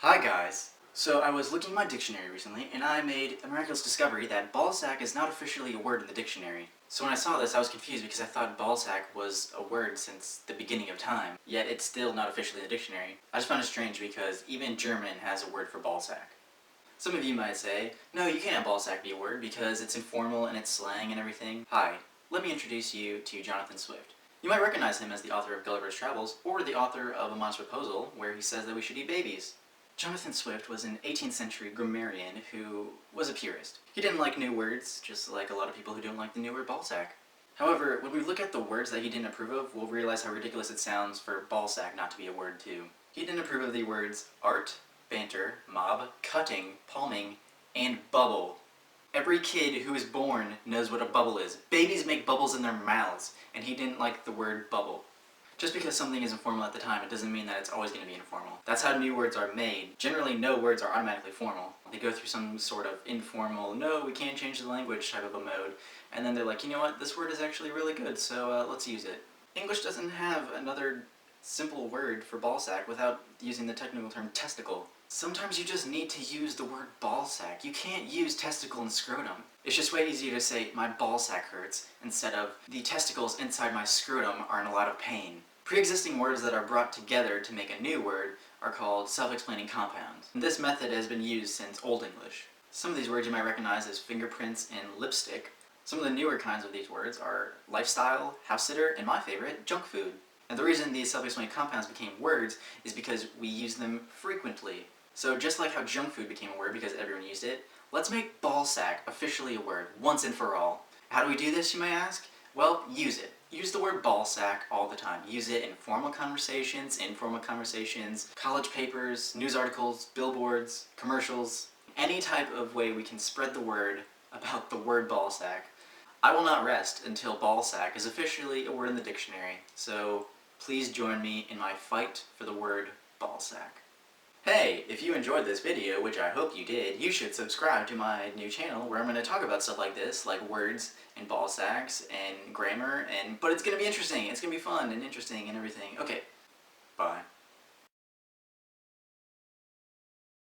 Hi guys! So I was looking in my dictionary recently, and I made a miraculous discovery that ballsack is not officially a word in the dictionary. So when I saw this, I was confused because I thought ballsack was a word since the beginning of time, yet it's still not officially in the dictionary. I just found it strange because even German has a word for ballsack. Some of you might say, no, you can't have ballsack be a word because it's informal and it's slang and everything. Hi, let me introduce you to Jonathan Swift. You might recognize him as the author of Gulliver's Travels, or the author of A Ballsack Proposal, where he says that we should eat babies. Jonathan Swift was an 18th century grammarian who was a purist. He didn't like new words, just like a lot of people who don't like the new word ballsack. However, when we look at the words that he didn't approve of, we'll realize how ridiculous it sounds for ballsack not to be a word too. He didn't approve of the words art, banter, mob, cutting, palming, and bubble. Every kid who is born knows what a bubble is. Babies make bubbles in their mouths, and he didn't like the word bubble. Just because something is informal at the time, it doesn't mean that it's always going to be informal. That's how new words are made. Generally, no words are automatically formal. They go through some sort of informal, no, we can't change the language type of a mode, and then they're like, you know what, this word is actually really good, so let's use it. English doesn't have another simple word for ballsack without using the technical term testicle. Sometimes you just need to use the word ballsack. You can't use testicle and scrotum. It's just way easier to say, my ballsack hurts, instead of, the testicles inside my scrotum are in a lot of pain. Pre-existing words that are brought together to make a new word are called self-explaining compounds. And this method has been used since Old English. Some of these words you might recognize as fingerprints and lipstick. Some of the newer kinds of these words are lifestyle, house-sitter, and my favorite, junk food. And the reason these self-explaining compounds became words is because we use them frequently. So just like how junk food became a word because everyone used it, let's make ballsack officially a word, once and for all. How do we do this, you may ask? Well, use it. Use the word ballsack all the time. Use it in formal conversations, informal conversations, college papers, news articles, billboards, commercials. Any type of way we can spread the word about the word ballsack. I will not rest until ballsack is officially a word in the dictionary, so please join me in my fight for the word ballsack. Hey, if you enjoyed this video, which I hope you did, you should subscribe to my new channel where I'm going to talk about stuff like this, like words and ballsacks and grammar, but it's going to be interesting. It's going to be fun and interesting and everything. Okay, bye.